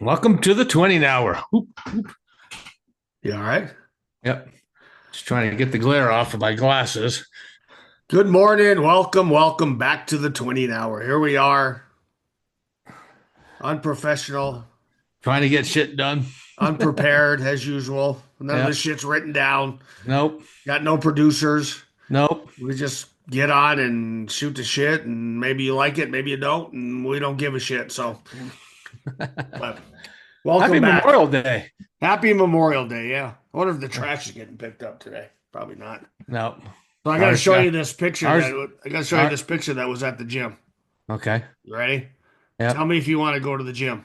Welcome to the 20 hour. Oop. You all right? Yep. Just trying to get the glare off of my glasses. Good morning. Welcome back to the 20 hour. Here we are, unprofessional, Trying to get shit done. unprepared as usual. None of this Yep. shit's written down. Nope. Got no producers. Nope. We just get on and shoot the shit, and maybe you like it, maybe you don't, and we don't give a shit. So, but welcome Happy back. Memorial Day. Happy Memorial Day. Yeah. I wonder if the trash is getting picked up today. Probably not. No. So I got to Ours, show you this picture ours, our, that was at the gym. okay. You ready? Tell Yep. me if you want to go to the gym.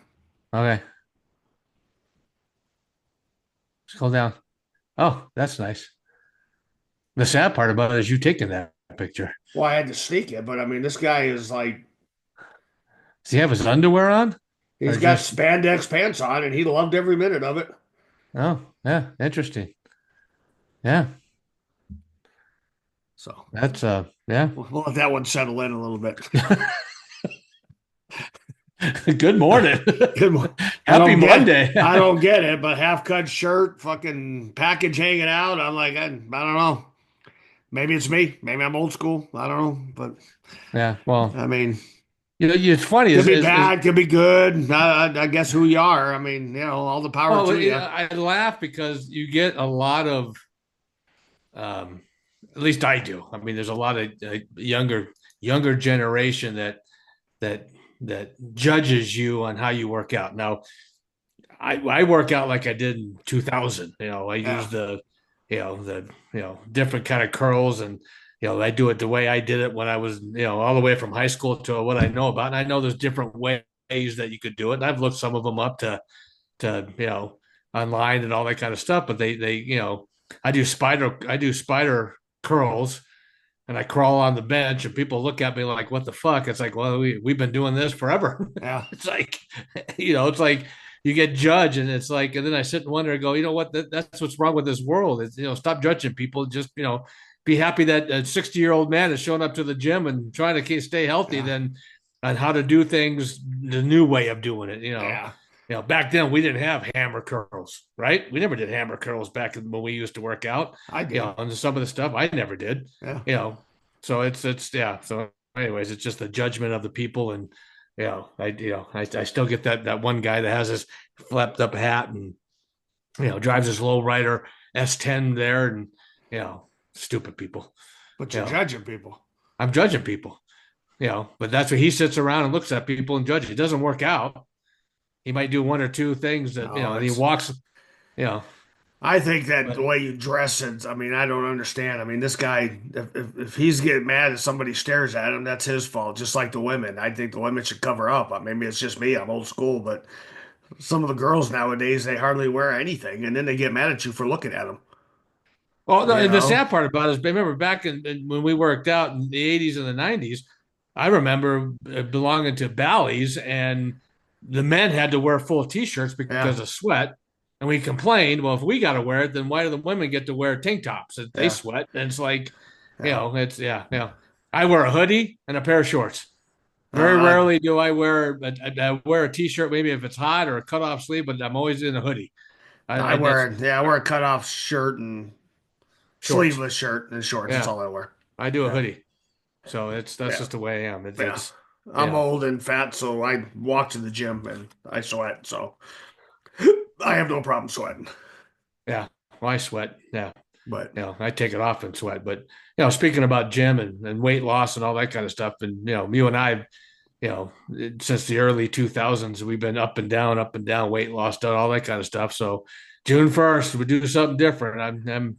Okay. Scroll down. Oh, that's nice. The sad part about it is you taking that picture. Well, I had to sneak it, but I mean, this guy is like, Does he have his underwear on? he's Or got just, spandex pants on and he loved every minute of it. oh, yeah. Interesting. Yeah. So That's, yeah. we'll let that one settle in a little bit. Good morning. Good morning. Happy Monday. I don't get it, but half cut shirt, fucking package hanging out. I'm like, I don't know. Maybe it's me. Maybe I'm old school. I don't know. But Yeah. Well, I mean, it's funny could is, be is bad, could be good. I guess who you are. I mean, all the power well, to you. I laugh because you get a lot of, um, at least I do. I mean, there's a lot of younger generation that that judges you on how you work out. Now, I work out like I did in 2000. I Yeah. use the different kind of curls, and I do it the way I did it when I was all the way from high school to what I know about. And I know there's different ways that you could do it. And I've looked some of them up to online and all that kind of stuff. But they I do spider curls, and I crawl on the bench, and people look at me like, "What the fuck?" It's like, well, we've been doing this forever. Yeah. It's like, it's like you get judged, and it's like, and then I sit and wonder, and go, you know what? That's what's wrong with this world. Is stop judging people. Just be happy that a 60-year-old man is showing up to the gym and trying to stay healthy. Yeah. Then on how to do things the new way of doing it. Yeah. Back then we didn't have hammer curls, right? We never did hammer curls back when we used to work out. I did. And some of the stuff I never did. Yeah. So it's yeah. So anyways, it's just the judgment of the people, and I still get that one guy that has his flapped up hat and drives his low rider S10 there, and stupid people. But You you're know, judging people. I'm judging people. But that's what he sits around and looks at people and judges. It doesn't work out. He might do one or two things that No, and he walks. You know, I think that the but way you dress is, I mean, I don't understand. I mean, this guy, if he's getting mad if somebody stares at him, that's his fault. Just like the women. I think the women should cover up. Maybe it's just me. I'm old school, but some of the girls nowadays, they hardly wear anything. And then they get mad at you for looking at them, oh, no, you and the know? sad part about it is, remember back when we worked out in the '80s and the '90s, I remember belonging to Bally's, and the men had to wear full T-shirts Yeah. because of sweat. And we complained, well, if we got to wear it, then why do the women get to wear tank tops? They Yeah. sweat, and it's like, Yeah. it's yeah. I wear a hoodie and a pair of shorts. Very Uh, rarely do I I wear a T-shirt, maybe if it's hot or a cutoff sleeve, but I'm always in a hoodie. I That's wear, yeah, I wear a cutoff shirt and shorts. sleeveless shirt and shorts. That's Yeah, all I wear. I do a Yeah. hoodie. So that's Yeah. just the way I am. Yeah. It's you I'm know, old and fat, so I walk to the gym and I sweat. So I have no problem sweating. yeah. Well, I sweat. Yeah. But I take it off and sweat. But speaking about gym and weight loss and all that kind of stuff, and you and I, since the early 2000s, we've been up and down, weight loss, done all that kind of stuff. So June 1st, we do something different. I'm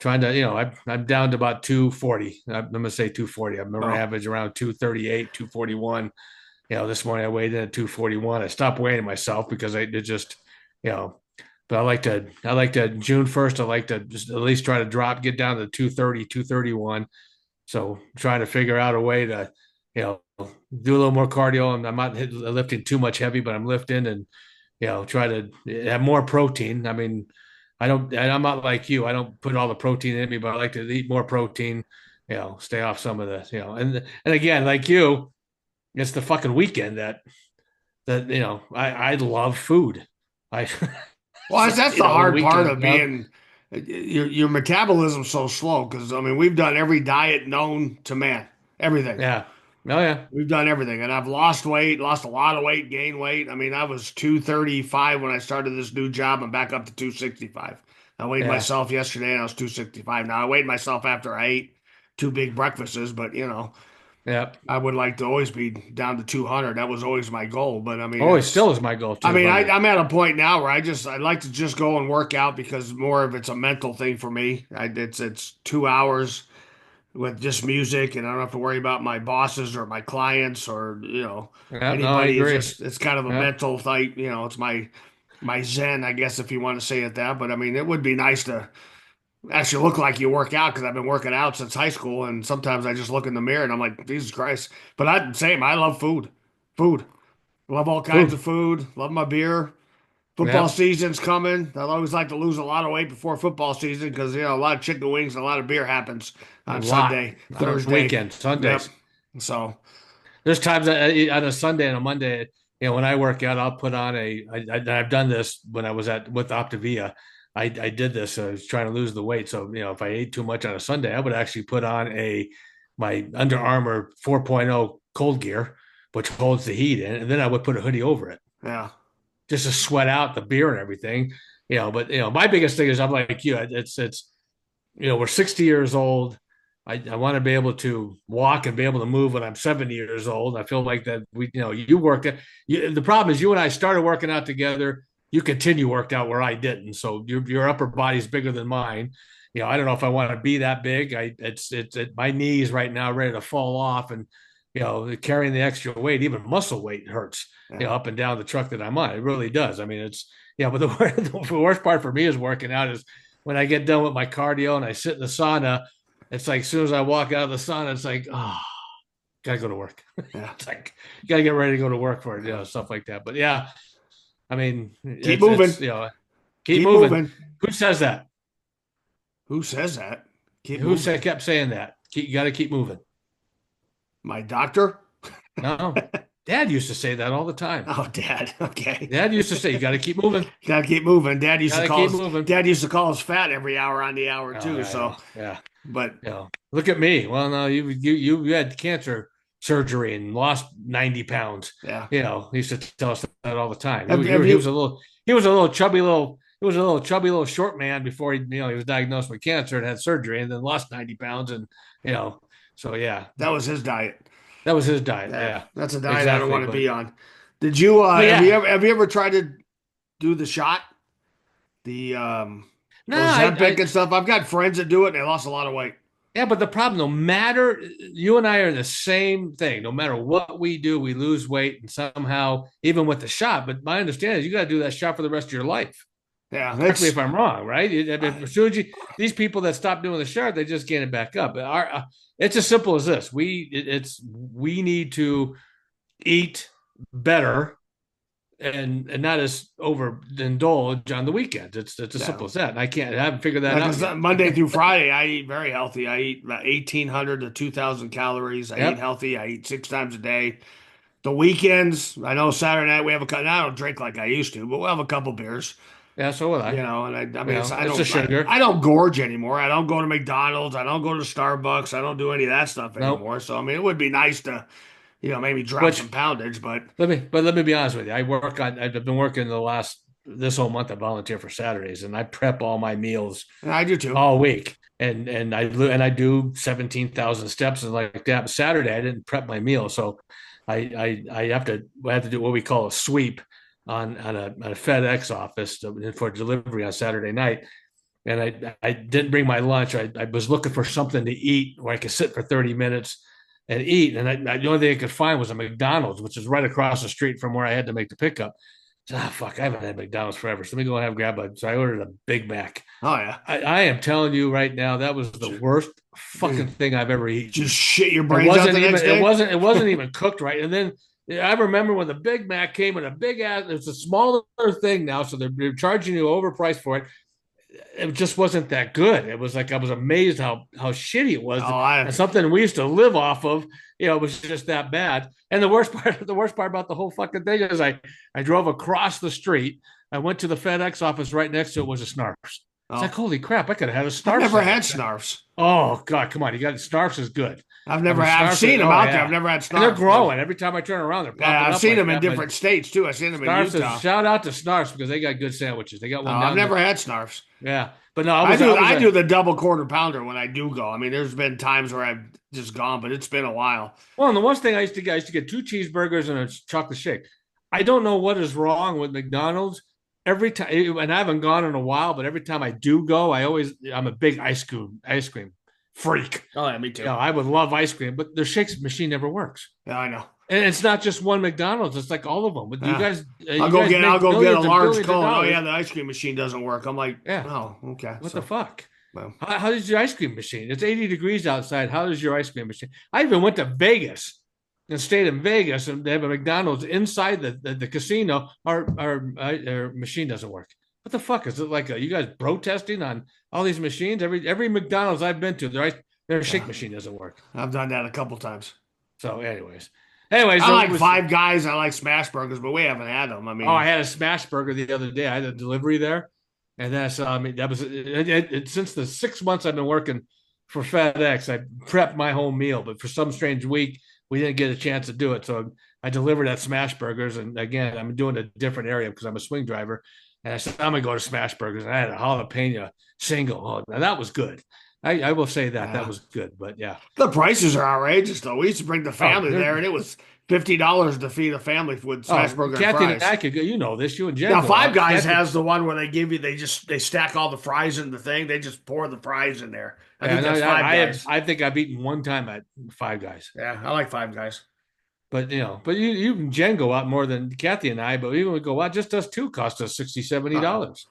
trying to, I'm down to about 240. I'm gonna say 240. I'm gonna oh, average around 238, 241. This morning I weighed in at 241. I stopped weighing myself because I it just, you know, but I like to June 1st, I like to just at least try to get down to 230, 231. So trying to figure out a way to, do a little more cardio. I'm not lifting too much heavy, but I'm lifting and, try to have more protein. I mean, I'm not like you. I don't put all the protein in me, but I like to eat more protein, stay off some of the, and again, like you, it's the fucking weekend that that I love food. I Well, that's the the hard part weekend, of being your metabolism's so slow because I mean we've done every diet known to man, everything. yeah, oh yeah, We've done everything, and I've lost weight, lost a lot of weight, gained weight. I mean, I was 235 when I started this new job. I'm back up to 265. I weighed yeah, myself yesterday, and I was 265. Now I weighed myself after I ate two big breakfasts, but yeah. I would like to always be down to 200. That was always my goal. But I mean, Always still is my goal, I mean, 200. I'm at a point now where I'd like to just go and work out because more of it's a mental thing for me. It's 2 hours with just music, and I don't have to worry about my bosses or my clients or Yeah, no, I anybody. agree. It's kind of a Yeah, mental thing. It's my zen, I guess, if you want to say it that. But I mean, it would be nice to actually look like you work out because I've been working out since high school, and sometimes I just look in the mirror and I'm like, Jesus Christ. But I same. I love food, food. Love all kinds food. of food. Love my beer. Football Yep, season's coming. I'd always like to lose a lot of weight before football season because a lot of chicken wings and a lot of beer happens a on lot Sunday, on the Thursday. weekend, Yep. Sundays. So There's times on a Sunday and a Monday, when I work out, I'll put on I've done this when I was with Optavia. I did this. I was trying to lose the weight. So, if I ate too much on a Sunday, I would actually put on my Under Armour 4.0 cold gear, which holds the heat in, and then I would put a hoodie over it yeah, just to sweat out the beer and everything. But my biggest thing is I'm like you. It's we're 60 years old. I want to be able to walk and be able to move when I'm 70 years old. I feel like that you worked at the problem is you and I started working out together. You continue worked out where I didn't. So your upper body's bigger than mine. I don't know if I want to be that big. It's my knees right now ready to fall off, and carrying the extra weight, even muscle weight hurts, yeah. up and down the truck that I'm on. It really does. I mean, but the worst part for me is working out is when I get done with my cardio and I sit in the sauna. It's like as soon as I walk out of the sauna, it's like, oh, gotta go to work. Yeah. It's like you gotta get ready to go to work for it, stuff like that. But yeah, I mean, Keep it's moving. keep Keep moving. moving. Who says that? Who says that? Keep Who moving. said kept saying that? You got to keep moving. My doctor? No, Dad used to say that all the time. Oh, Dad. Okay. Dad used to say you got to keep moving. Gotta keep moving. Got to keep moving. Dad used to call us fat every hour on the hour Oh too. yeah, So, yeah, yeah. but Look at me. Well, no, you had cancer surgery and lost 90 pounds. yeah. He used to tell us that all the time. Have He you was a little he was a little chubby little he was a little chubby little short man before he was diagnosed with cancer and had surgery and then lost 90 pounds and so yeah, that was his diet. that was his diet. Yeah, Yeah, that's a diet I don't exactly. want to But be on. Did you but yeah, have you ever tried to do the shot? The no, Ozempic and stuff? I've got friends that do it and they lost a lot of weight. yeah, but the problem, no matter you and I are the same thing. No matter what we do, we lose weight and somehow, even with the shot. But my understanding is you got to do that shot for the rest of your life. Yeah, Correct me that's if I'm wrong, right? I, As soon as these people that stop doing the shot, they just gain it back up. It's as simple as this: we need to eat better and not as overindulge on the weekends. It's as yeah. simple as that. And I haven't figured that out Because yet. Monday through Friday, I eat very healthy. I eat about 1,800 to 2,000 calories. I eat Yep. healthy. I eat six times a day. The weekends, I know Saturday night we have a couple. I don't drink like I used to, but we'll have a couple beers. Yeah. So will I. And I mean, It's the sugar. I don't gorge anymore. I don't go to McDonald's. I don't go to Starbucks. I don't do any of that stuff No. anymore. So I mean, it would be nice to, maybe drop Which some poundage, but let me be honest with you. I've been working this whole month. I volunteer for Saturdays, and I prep all my meals I do too. all week, and I do 17,000 steps and like that. But Saturday, I didn't prep my meal, so I have to do what we call a sweep on a FedEx office for delivery on Saturday night. And I didn't bring my lunch. I was looking for something to eat where I could sit for 30 minutes and eat. And the only thing I could find was a McDonald's, which is right across the street from where I had to make the pickup. So, fuck, I haven't had McDonald's forever. So let me go and grab a. So I ordered a Big Mac. Oh yeah, I am telling you right now, that was the worst fucking thing I've ever eaten. just shit your It brains out wasn't the next even it day. wasn't it wasn't even cooked right. And then I remember when the Big Mac came in a big ass. It's a smaller thing now, so they're charging you overpriced for it. it just wasn't that good. It was like I was amazed how shitty it was, Oh, and I something we used to live off of. It was just that bad. And the worst part about the whole fucking thing is I drove across the street. I went to the FedEx office right next to it was a Snarfs. It's like oh, holy crap! I could have had a I've Snarf never had sandwich. snarfs. Oh God, come on! You got Snarfs is good. I mean, I've Snarfs is seen them oh out there. I've yeah, never had and they're snarfs. growing every time I turn around. They're Yeah, popping I've up seen like them in that. But different states too. I've seen them in Snarfs is Utah. shout out to Snarfs because they got good sandwiches. They got Oh, one I've down there. never had snarfs. Yeah, but no, I was I a do the double quarter pounder when I do go. I mean, there's been times where I've just gone, but it's been a while. well. And the one thing I used to get two cheeseburgers and a chocolate shake. I don't know what is wrong with McDonald's. Every time, and I haven't gone in a while, but every time I do go, I'm a big ice cream freak. Oh yeah, me too. I would love ice cream, but their shakes machine never works. Yeah, I know. And it's not just one McDonald's; it's like all of them. But Yeah. you guys I'll make go get a millions and large billions of cone. Oh yeah, dollars. the ice cream machine doesn't work. I'm like, Yeah, oh, okay. what the So, fuck? well, How does your ice cream machine? It's 80 degrees outside. How does your ice cream machine? I even went to Vegas and stayed in Vegas, and they have a McDonald's inside the casino. Our machine doesn't work. What the fuck is it like? You guys protesting on all these machines? Every McDonald's I've been to, their shake yeah, machine doesn't work. I've done that a couple times. So, anyways, I so it like was. Five Guys. I like smash burgers, but we haven't had them. I Oh, I mean, had a smash burger the other day. I had a delivery there, and that's I mean that was since the 6 months I've been working for FedEx, I prepped my whole meal, but for some strange week we didn't get a chance to do it, so I delivered at Smash Burgers, and again I'm doing a different area because I'm a swing driver, and I said I'm gonna go to Smash Burgers, and I had a jalapeno single. Oh, now that was good. I will say that uh, was good, but yeah. the prices are outrageous though. We used to bring the Oh, family there, and it was $50 to feed a family with smash oh, burger and Kathy and fries. I could go. You know this. You and Jen Now, go Five out. Guys Kathy, has the one where they stack all the fries in the thing. They just pour the fries in there. I think and that's Five Guys. I think I've eaten one time at Five Guys. Yeah, I like Five Guys. But you and Jen go out more than Kathy and I, but even we go out, just us two cost us 60 Uh, $70.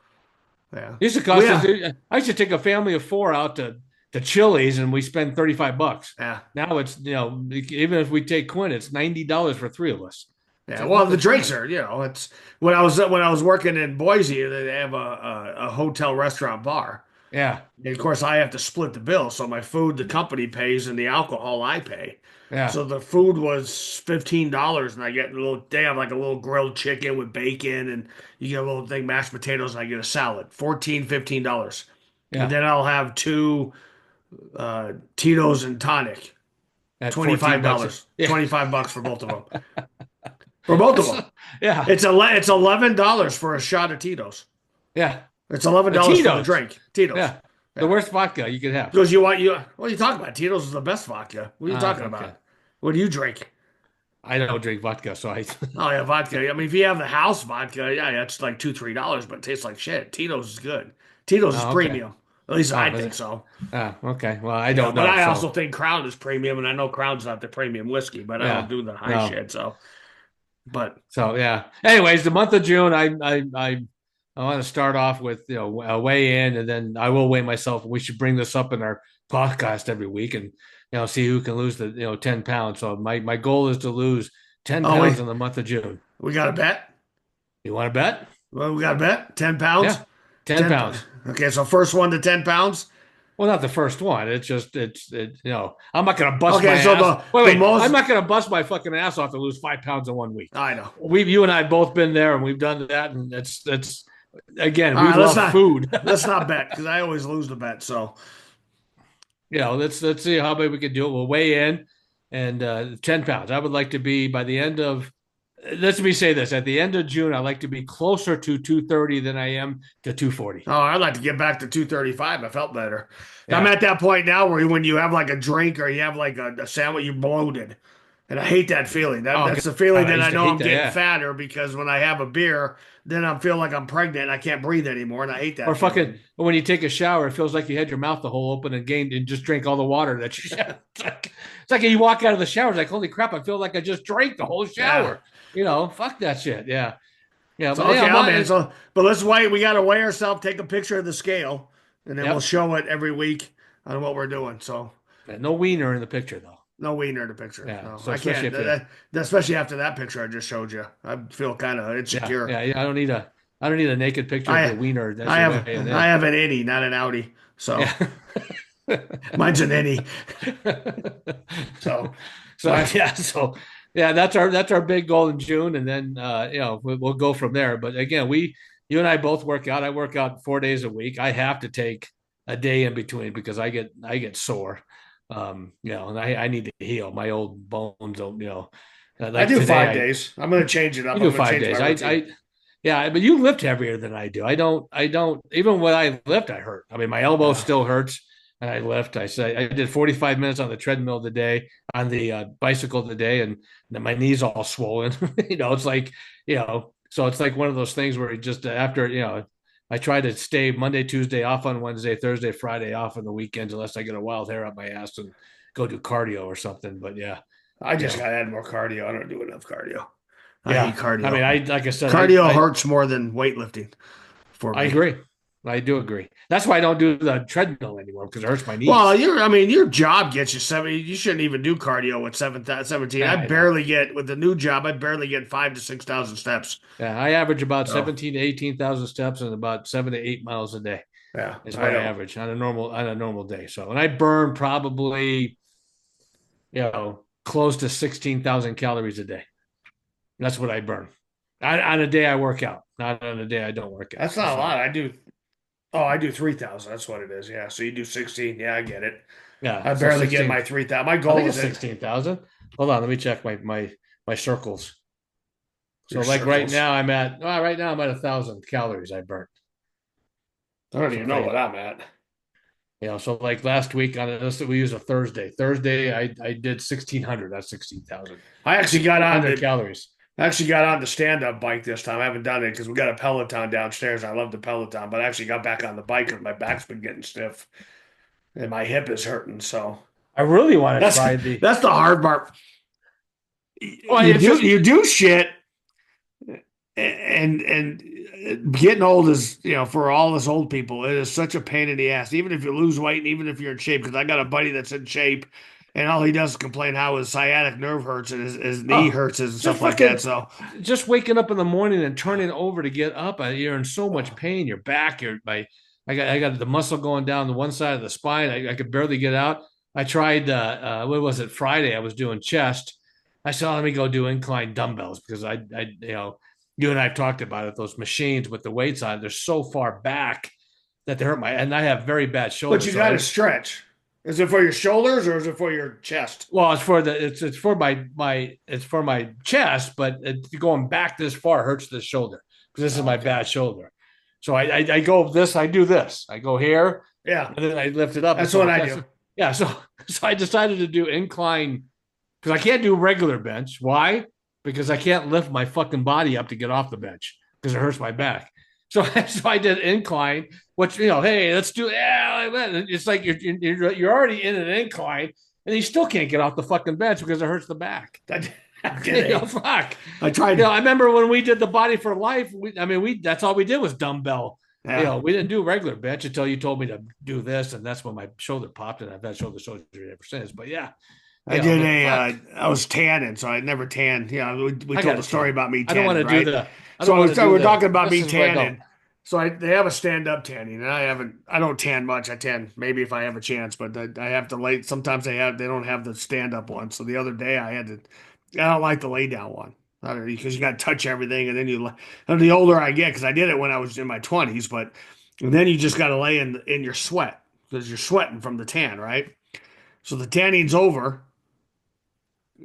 yeah. It used to Well, cost us. yeah, I used to take a family of four out to Chili's and we spend $35. yeah, Now it's even if we take Quinn, it's $90 for three of us. It's yeah. like Well, what the the drinks fuck? are, it's when I was working in Boise, they have a hotel restaurant bar. Yeah, And of course, I have to split the bill. So my food, the company pays, and the alcohol I pay. yeah, So the food was $15, and I get they have like a little grilled chicken with bacon, and you get a little thing, mashed potatoes, and I get a salad. 14, $15. And yeah. then I'll have two Tito's and tonic, At 14 $25. bucks. Yeah, $25 for both of them. For both of them. yeah, It's $11 for a shot of Tito's. yeah. It's $11 for the Tito's. drink. Tito's. Yeah, the Yeah. worst vodka you could have. Because what are you talking about? Tito's is the best vodka. What are you talking Okay. about? What do you drink? I don't drink vodka, so I. Oh yeah, vodka. I mean, if you have the house vodka, yeah, it's like $2, $3, but it tastes like shit. Tito's is good. Tito's is Oh, okay. premium. At least Oh, I think so. okay. Well, I Yeah, don't but know. I also So think Crown is premium, and I know Crown's not the premium whiskey, but I don't yeah, do the high no. shit. So, but So yeah. Anyways, the month of June, I want to start off with a weigh in, and then I will weigh myself. We should bring this up in our podcast every week, and see who can lose the 10 pounds. So my goal is to lose 10 oh, pounds in the month of June. we got a bet. You want to bet? Well, we got a bet. 10 pounds. Yeah, 10 10. pounds. Okay, so first one to 10 pounds. Well, not the first one. It's just I'm not gonna bust my Okay, so ass. Wait, the wait. I'm most. not gonna bust my fucking ass off to lose 5 pounds in 1 week. I know. You and I have both been there, and we've done that, and it's again, All we right, love food. let's not bet because I always lose the bet. So, Let's see how big we can do it. We'll weigh in, and 10 pounds. I would like to be by the end of. Let me say this: at the end of June, I like to be closer to 230 than I am to 240. oh, I'd like to get back to 235. I felt better. I'm Yeah. at that point now where when you have like a drink or you have like a sandwich, you're bloated. And I hate that feeling. Oh That's God, the feeling I that I used to know hate I'm that. getting Yeah. fatter because when I have a beer, then I feel like I'm pregnant and I can't breathe anymore. And I hate Or that fucking feeling. when you take a shower, it feels like you had your mouth the hole open and gained and just drank all the water that you. It's like you walk out of the shower, it's like holy crap! I feel like I just drank the whole Yeah. shower. Fuck that shit. Yeah, yeah. So But yeah, okay, I'm in. So but let's wait. We gotta weigh ourselves, take a picture of the scale, and then we'll yep. show it every week on what we're doing. So No wiener in the picture though. no wiener in the picture. Yeah. No, So I especially can't. if you, Especially after that picture I just showed you. I feel kind of yeah, insecure. yeah, yeah. I don't need a. I don't need a naked picture of your I wiener that's I have weighing I in. have an innie, not an Audi. So Yeah. mine's an innie. So So but yeah, so yeah, that's our big goal in June, and then we'll go from there. But again, you and I both work out. I work out 4 days a week. I have to take a day in between because I get sore. And I need to heal. My old bones don't, I like do today. five I days. I'm gonna change it up. You I'm do gonna five change my days. routine. Yeah, but you lift heavier than I do. I don't, even when I lift, I hurt. I mean, my elbow Yeah. still hurts and I lift. I say I did 45 minutes on the treadmill today, on the bicycle today, and then my knees all swollen. It's like, so it's like one of those things where you just after, I try to stay Monday, Tuesday off on Wednesday, Thursday, Friday off on the weekends, unless I get a wild hair up my ass and go do cardio or something. But yeah, I you just know, gotta add more cardio. I don't do enough cardio. I hate yeah. I mean, cardio. like I said, Cardio hurts more than weightlifting for I me. agree. I do agree. That's why I don't do the treadmill anymore because it hurts my Well, knees. I mean, your job gets you 70. You shouldn't even do cardio with 17. Yeah, I know. With the new job, I barely get 5 to 6 thousand steps. Yeah, I average about So, 17 to 18,000 steps and about 7 to 8 miles a day yeah, is I what I don't. average on a normal day. So, and I burn probably, close to 16,000 calories a day. That's what I burn on a day I work out, not on a day I don't work out. That's not a So, lot. I do 3,000. That's what it is. Yeah. So you do 16. Yeah, I get it. yeah, I so barely get 16. my 3,000. My I think goal it's is in 16,000. Hold on, let me check my circles. So your like right circles. now I'm at 1,000 calories I burnt. I don't So even if know I what I'm at. so like last week on this we use a Thursday. Thursday I did 1,600. That's 16,000. I actually got on 1,600 the calories. I actually got on the stand-up bike this time. I haven't done it because we got a Peloton downstairs. I love the Peloton, but I actually got back on the bike because my back's been getting stiff and my hip is hurting. So I really want to that's try the. that's the hard part. Well, You it's do just you do shit, and getting old is, for all us old people, it is such a pain in the ass. Even if you lose weight and even if you're in shape, because I got a buddy that's in shape, and all he does is complain how his sciatic nerve hurts and his knee oh, hurts and just stuff like that. fucking So just waking up in the morning and turning over to get up. You're in so much oh, pain. Your back, I got the muscle going down the one side of the spine. I could barely get out. I tried what was it, Friday? I was doing chest. I said, let me go do incline dumbbells because you and I have talked about it. Those machines with the weights on, they're so far back that they hurt and I have very bad but shoulders. you So got to stretch. Is it for your shoulders or is it for your chest? it's for my chest, but going back this far hurts the shoulder because this is Oh, my okay. bad shoulder. So I go this, I do this, I go here, Yeah, and then I lift it up. that's what I do. Yeah, so I decided to do incline because I can't do regular bench. Why? Because I can't lift my fucking body up to get off the bench because it hurts my back. So, so I did incline, which, hey, let's do. Yeah, it's like you're already in an incline, and you still can't get off the fucking bench because it hurts the back. I did it. Fuck. I tried. I remember when we did the body for life. We that's all we did was dumbbell. Yeah, We didn't do regular bench until you told me to do this, and that's when my shoulder popped, and I've had shoulder surgery ever since. But yeah, I did but a. fuck, I was tanning, so I never tanned. We I told got a to story tan. about me I don't want tanning, to do right? the. I don't So want to do we're the. talking about This me is where I go. tanning. So they have a stand-up tanning, and I haven't. I don't tan much. I tan maybe if I have a chance, but I have to lay. Sometimes they don't have the stand-up one. So the other day I had to. I don't like the lay down one because you got to touch everything, and then and the older I get, because I did it when I was in my 20s, but and then you just got to lay in your sweat because you're sweating from the tan, right? So the tanning's over,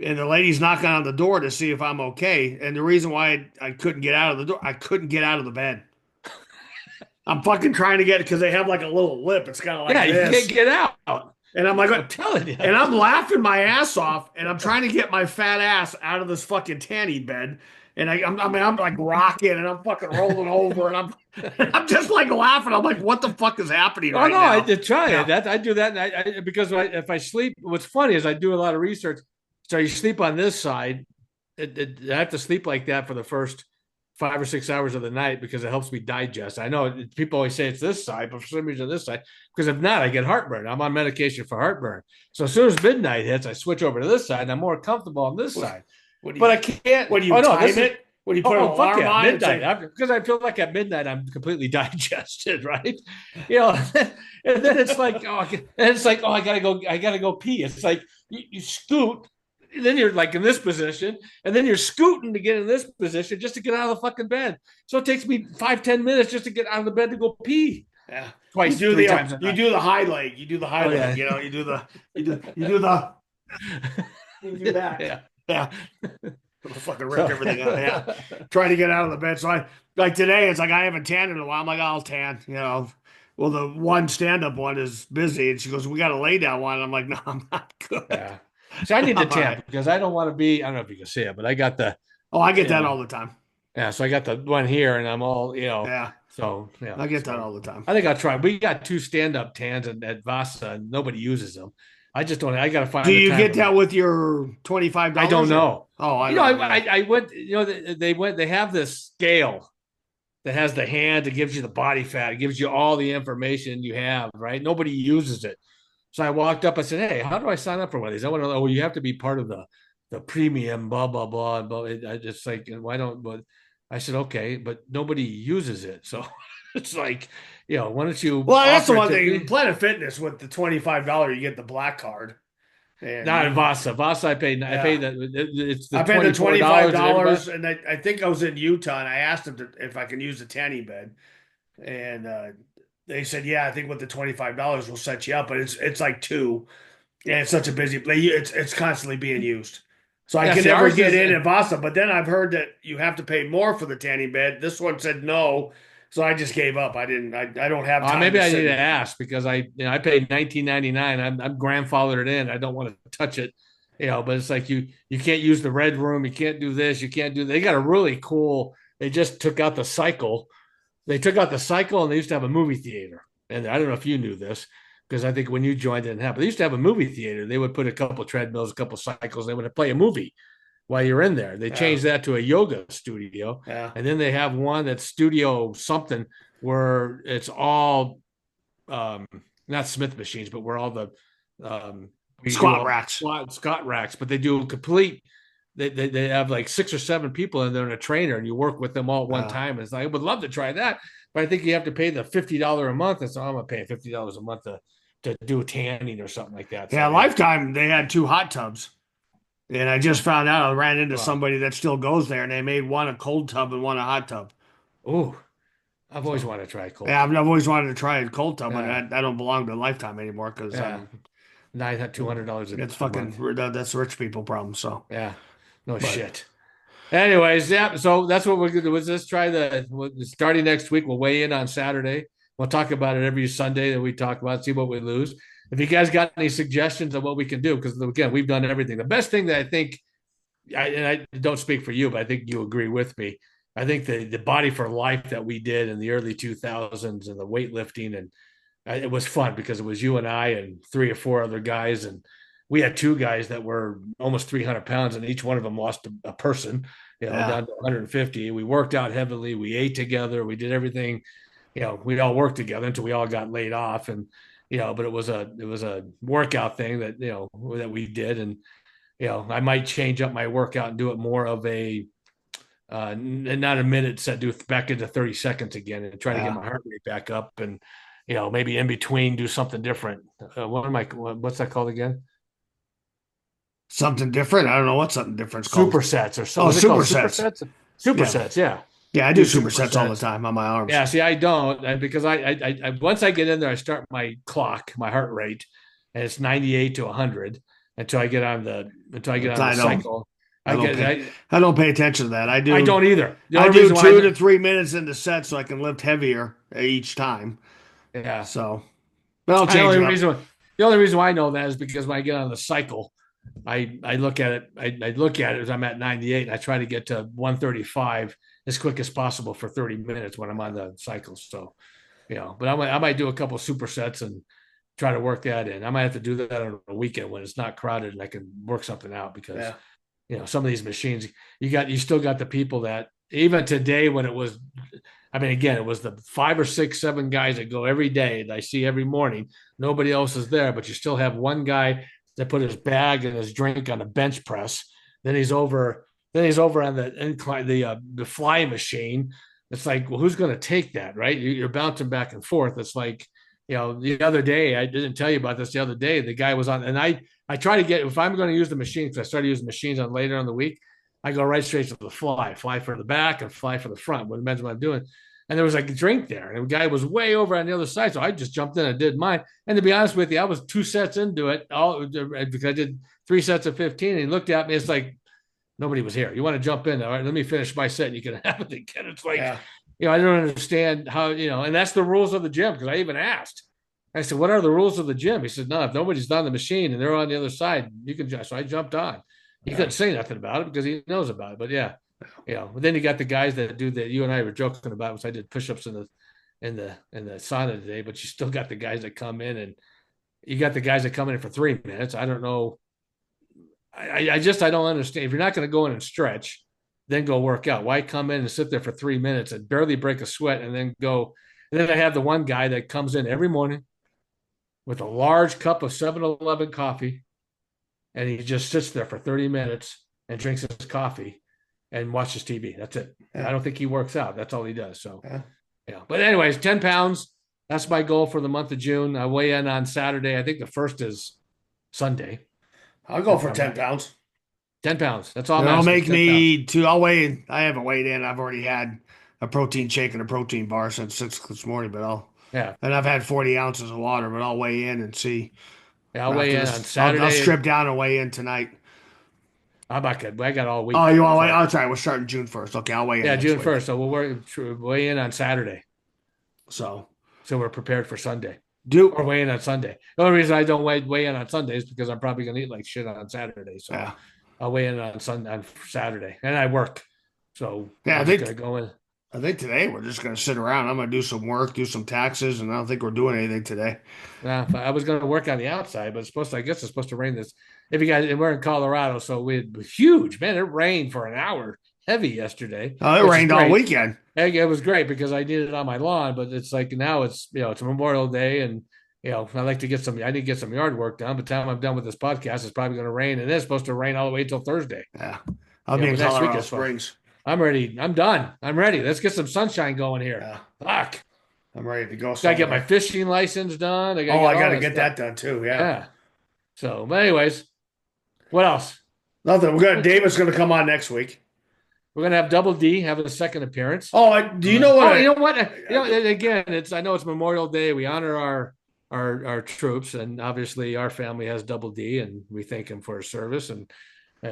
and the lady's knocking on the door to see if I'm okay. And the reason why I couldn't get out of the door, I couldn't get out of the bed. I'm fucking trying to get it because they have like a little lip. It's kind of Yeah, like you can't this. get out. And I'm like, I'm telling you. and I'm laughing my ass off, and I'm trying to get my fat ass out of this fucking tanny bed. And I'm like rocking, and I'm fucking rolling over, and I'm just like laughing. I'm like, what the fuck is happening Oh right no, I now? did try it. Yeah, That I do that, and because if I sleep, what's funny is I do a lot of research. So you sleep on this side. I have to sleep like that for the first 5 or 6 hours of the night because it helps me digest. I know people always say it's this side, but for some reason this side, because if not, I get heartburn. I'm on medication for heartburn. So as soon as midnight hits, I switch over to this side, and I'm more comfortable on this what, side. what do But you I can't. what do you Oh no, this time is it? when you put an Oh, fuck alarm yeah, on and midnight. say, Because I feel like at midnight I'm completely digested, right? You know, and then it's like, I gotta go pee. It's like you scoot, and then you're like in this position, and then you're scooting to get in this position just to get out of the fucking bed. So it takes me 5-10 minutes just to get out of the bed to go pee yeah, twice, three times a you night. do the high leg, you do the high Oh leg, yeah, you know, you do the you do that. yeah. Yeah. It'll fucking rip So everything out. Yeah. Trying to get out of the bed. So I like today, it's like I haven't tanned in a while. I'm like, I'll tan, you know. Well, the one stand-up one is busy, and she goes, "We got a lay down one." And I'm like, "No, I'm not good. yeah. So I need to I'm all tamp right." because I don't want to be. I don't know if you can see it, but I got the Oh, I get you that know all the time. yeah. So I got the one here, and I'm all Yeah, So yeah. I get that So all the time. I think I'll try. We got two stand-up tans at Vasa, and nobody uses them. I just don't. I got to Do find the you time get when that with your $25 I don't or? know. Oh, I You know, don't. Yeah. I went. You know, they went. They have this scale that has the hand that gives you the body fat. It gives you all the information you have. Right. Nobody uses it. So I walked up. I said, "Hey, how do I sign up for one of these? I want to know. Well, you have to be part of the premium. Blah blah blah. Blah. I just like why don't? But I said, okay, but nobody uses it. So it's like, why don't you Well, that's the offer it one to thing. me? Planet Fitness with the $25, you get the black card, and Not at you, Vasa. Vasa, I paid. I paid yeah. that. It's the I paid the $24 $25, that everybody. and I think I was in Utah, and I asked them if I can use the tanning bed, and they said, "Yeah, I think with the $25 will set you up, but it's like two, and it's such a busy place. It's constantly being used, so I Yeah, can see, never ours get is. in at Vasa. But then I've heard that you have to pay more for the tanning bed. This one said no, so I just gave up. I didn't. I don't have time Maybe to I need sit. to ask because I paid 19.99. I'm grandfathered in. I don't want to touch it, But it's like you can't use the red room. You can't do this. You can't do. They got a really cool. They just took out the cycle. They took out the cycle, and they used to have a movie theater. And I don't know if you knew this because I think when you joined, it didn't happen. They used to have a movie theater. They would put a couple treadmills, a couple cycles. They would play a movie while you're in there. They Yeah, changed that to a yoga studio, yeah. and then they have one that's studio something where it's all um, not Smith machines, but where all the we do Squat all racks. Scott racks, but they do a complete. They have like 6 or 7 people and they're in a trainer and you work with them all at one time. And it's like, I would love to try that, but I think you have to pay the $50 a month. And so I'm gonna pay $50 a month to do tanning or something like that. Yeah, So yeah, Lifetime, they had two hot tubs. And I just found out I ran into wow. somebody that still goes there and they made one a cold tub and one a hot tub. Oh, I've always So, wanted to try a cold yeah, I've tub. always wanted to try a cold tub, but Yeah, I don't belong to Lifetime anymore because yeah, nine $200 it's a month. fucking, that's a rich people problem. So, Yeah, no but shit. Anyways, yeah. So that's what we're gonna do. Is let's try starting next week. We'll weigh in on Saturday. We'll talk about it every Sunday that we talk about. See what we lose. If you guys got any suggestions of what we can do, because again, we've done everything. The best thing that I think, and I don't speak for you, but I think you agree with me. I think the body for life that we did in the early 2000s and the weightlifting and it was fun because it was you and I and 3 or 4 other guys, and we had 2 guys that were almost 300 pounds, and each one of them lost a person, yeah, down to 150. We worked out heavily, we ate together, we did everything, we all worked together until we all got laid off, and but it was a workout thing that that we did, and I might change up my workout and do it more of a not a minute set, do it back into 30 seconds again and try to get yeah. my heart rate back up and maybe in between do something different. What's that called again? Something different. I don't know what something different's called. Supersets or something. Oh, Was it called supersets. supersets? Yeah. Supersets, yeah. Yeah, I do Do supersets all the supersets. time on my arms. Yeah, see, I don't because I once I get in there, I start my clock, my heart rate, and it's 98 to 100 until I get on the I don't. cycle. I I don't get pay. I don't pay attention to that. I don't either. The I only do reason why 2 to 3 minutes into sets so I can lift heavier each time. yeah, So, but I'll the change only it up. reason the only reason why I know that is because when I get on the cycle, I look at it. I look at it as I'm at 98, and I try to get to 135 as quick as possible for 30 minutes when I'm on the cycle. So, but I might do a couple supersets and try to work that in. I might have to do that on a weekend when it's not crowded and I can work something out because Yeah. some of these machines you still got the people that even today when it was I mean again it was the 5 or 6 7 guys that go every day that I see every morning. Nobody else is there, but you still have one guy that put his bag and his drink on a bench press. Then he's over then he's over on the incline, the fly machine. It's like, well, who's going to take that, right? You're bouncing back and forth. It's like, the other day, I didn't tell you about this. The other day, the guy was on, and I try to get, if I'm going to use the machine, because I started using machines on later in the week, I go right straight to the fly for the back and fly for the front. What depends what I'm doing. And there was like a drink there, and the guy was way over on the other side, so I just jumped in and did mine. And to be honest with you, I was 2 sets into it, all because I did 3 sets of 15. And he looked at me. It's like, nobody was here. You want to jump in? All right, let me finish my set. You can have it again. It's like, Yeah. I don't understand how, and that's the rules of the gym. Because I even asked, I said, what are the rules of the gym? He said, no, if nobody's on the machine and they're on the other side, you can just. So I jumped on. He Yeah. couldn't say nothing about it because he knows about it. But yeah, But then you got the guys that do that. You and I were joking about, which I did push-ups in the sauna today. But you still got the guys that come in, and you got the guys that come in for 3 minutes. I don't know. I don't understand. If you're not going to go in and stretch, then go work out. Why come in and sit there for 3 minutes and barely break a sweat and then go? And then I have the one guy that comes in every morning with a large cup of 7-Eleven coffee, and he just sits there for 30 minutes and drinks his coffee and watches TV. That's it. I Yeah. don't think he works out. That's all he does. So, Yeah. yeah. But anyways, 10 pounds. That's my goal for the month of June. I weigh in on Saturday. I think the first is Sunday, I'll go if for I'm 10 right. pounds. 10 pounds. That's all I'm It'll asking is make 10 pounds. me two. I'll weigh in. I haven't weighed in. I've already had a protein shake and a protein bar since 6 this morning, but Yeah. and I've had 40 ounces of water, but I'll weigh in and see Yeah, I'll weigh after in on this. I'll Saturday. strip down and weigh in tonight. I'm not good. I got all Oh, week. you want to weigh? So Oh, that's right. We're starting June 1st. Okay, I'll weigh in yeah, next June week. 1st. So weigh in on Saturday. So So we're prepared for Sunday. do Or weigh in on Sunday. The only reason I don't weigh in on Sunday is because I'm probably gonna eat like shit on Saturday. So yeah, I'll weigh in on Sunday on Saturday. And I work. So yeah. I'm just gonna go in. I think today we're just gonna sit around. I'm gonna do some work, do some taxes, and I don't think we're doing anything today. I was gonna work on the outside, but I guess it's supposed to rain this. If you guys, and we're in Colorado, so we had huge, man. It rained for an hour heavy yesterday, Oh, it which is rained all great. weekend. It was great because I needed it on my lawn, but it's like now it's Memorial Day, and I like to get I need to get some yard work done. By the time I'm done with this podcast, it's probably going to rain, and it's supposed to rain all the way until Thursday. Yeah, I'll be in But next week Colorado is fun. Springs. I'm ready. I'm done. I'm ready. Let's get some sunshine going here. Yeah, Fuck. I'm ready to go Gotta get my somewhere. fishing license done. I gotta Oh, get I all got to that get stuff. that done too. Yeah. Yeah. So, but anyways, what else? Nothing. David's gonna come on next week. We're gonna have Double D having a second appearance. Oh, do you know what? Oh, you know what? Again, I know it's Memorial Day. We honor our troops, and obviously our family has Double D, and we thank him for his service and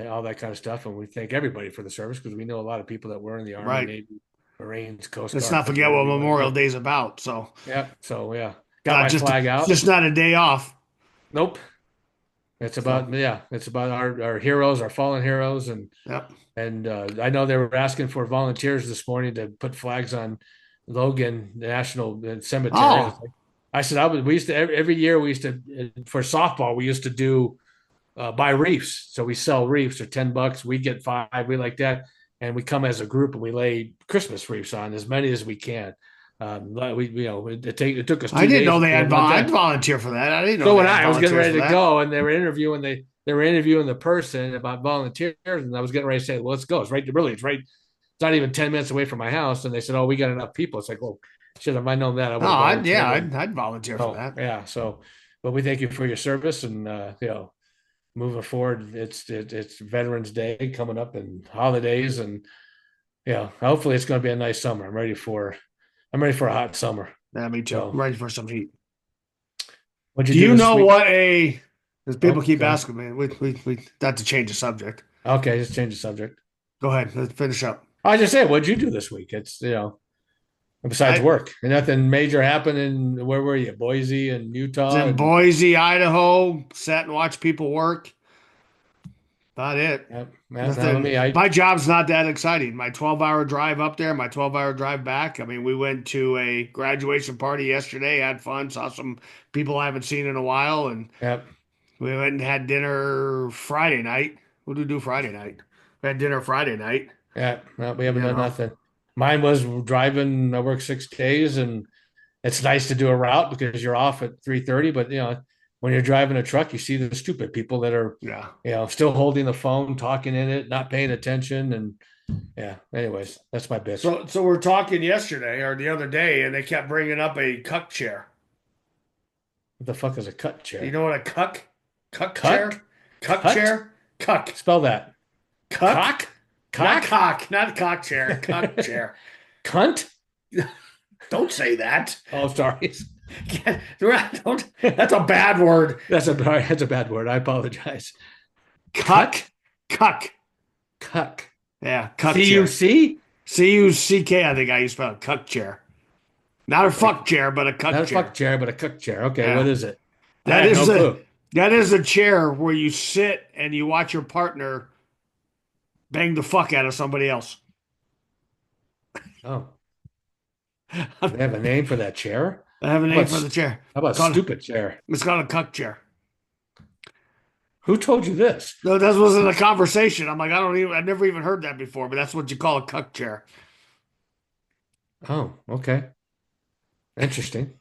all that kind of stuff. And we thank everybody for the service because we know a lot of people that were in the Army, Right. Navy, Marines, Coast Let's Guard, not pick forget whatever what you want to Memorial do. Day's about. So Yeah. So yeah, got not my just flag it's out. just not a day off. Nope. It's So about It's about our heroes, our fallen heroes, yep. and I know they were asking for volunteers this morning to put flags on Logan National Cemetery. Oh, I said we used to every year we used to for softball we used to do buy reefs. So we sell reefs for $10. We get five. We like that, and we come as a group and we lay Christmas reefs on as many as we can. It took us I two didn't days know to they get had them all I'd done. volunteer for that. I didn't know So they when had I was getting volunteers for ready to that. go, and they were interviewing the person about volunteers, and I was getting ready to say, well, let's go. It's right. It's not even 10 minutes away from my house, and they said, oh, we got enough people. It's like, well, shit, if I known that, I Oh, would have yeah, volunteered. And I'd volunteer for oh that. yeah, so but we thank you for your service, and moving forward, it's Veterans Day coming up and holidays, and hopefully it's going to be a nice summer. I'm ready for a hot summer. Yeah, me too. So I'm ready for some heat. what'd you Do do you this know week? what a? Because people Oh, keep go ahead. asking me. We not to change the subject. Okay, just change the subject. Go ahead. Let's finish up. I just said, what'd you do this week? It's besides I work, and nothing major happened. In where were you? Boise and was Utah, in and Boise, Idaho. Sat and watched people work. About it. now let Nothing. me. I My job's not that exciting. My 12-hour drive up there, my 12-hour drive back. I mean, we went to a graduation party yesterday, had fun, saw some people I haven't seen in a while, and Yep. we went and had dinner Friday night. What did we do Friday night? We had dinner Friday night, Yeah, no, we you haven't done know. nothing. Mine was driving. I work 6 days, and it's nice to do a route because you're off at 3:30. But when you're driving a truck, you see the stupid people that are, Yeah. still holding the phone, talking in it, not paying attention. And yeah, anyways, that's my bitch. So we're talking yesterday or the other day, and they kept bringing up a cuck chair. What the fuck is a cut Do you chair? know what a cuck Cut? chair? Cuck Cut? chair? Cuck. Spell that. Cuck? Cock? Not Cock? cock, not cock chair. Cuck chair. Cunt? Don't say that. Oh, sorry. Don't, that's a bad word. That's a bad word. I apologize. Cuck. Cut? Cuck. Cuck. Yeah, cuck chair. C-U-C? Cuck, I think I used to spell it. Cuck chair. Not a Like, fuck chair, but a cuck not a fuck chair. chair, but a cook chair. Okay, what Yeah. is it? I That have is no a clue. that is a chair where you sit and you watch your partner bang the fuck out of somebody else. Oh, I they have a name for that chair? have a How name about for the chair. how about It's called stupid chair? it's called a cuck chair. Who told you this? No, that wasn't a conversation. I'm like, I've never even heard that before, but that's what you call a cuck chair. Oh, okay. Interesting.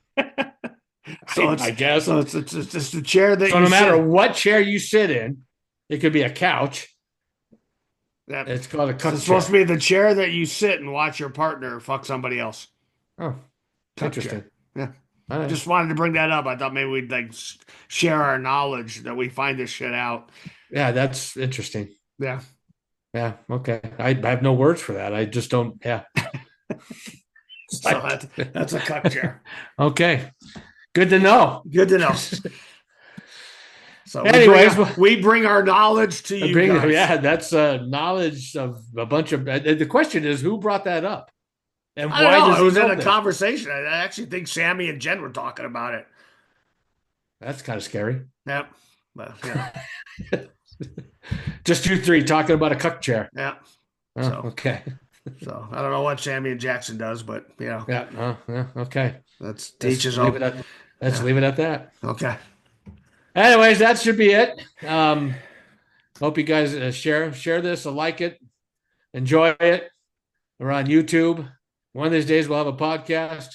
So I it's guess. so it's just the chair that So you no matter sit. what chair you sit in, it could be a couch. That It's called a so cuck it's supposed to chair. be the chair that you sit and watch your partner fuck somebody else. Oh, Cuck chair. interesting. Yeah. All I right. just wanted to bring that up. I thought maybe we'd like share our knowledge that we find this shit out. Yeah, that's interesting. Yeah. Yeah, okay. I have no words for that. I just don't. Yeah. It's So like, that's a cuck chair. okay. Good to know. Good to know. So Anyways, well, we bring our knowledge to you guys. yeah, that's knowledge of a bunch of. The question is, who brought that up, and I don't why know. does It he was in know a this? conversation. I actually think Sammy and Jen were talking about it. That's kind of scary. Yep. But Just you three talking about a cuck chair. yeah. Oh, So okay. I don't know what Sammy and Jackson does, but Yeah. Oh, yeah. Okay. that's Let's teaches leave all. it at. Let's Yeah. leave it at that. Okay. Anyways, that should be it. Hope you guys share this, like it, enjoy it. We're on YouTube. One of these days we'll have a podcast,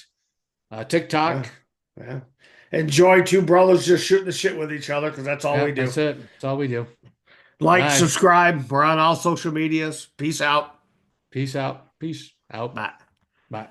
Yeah. TikTok. Yeah. Enjoy two brothers just shooting the shit with each other because that's all Yeah, we do. that's it. That's all we do. All Like, right. subscribe. We're on all social medias. Peace out. Peace out. Peace out. Bye. Bye.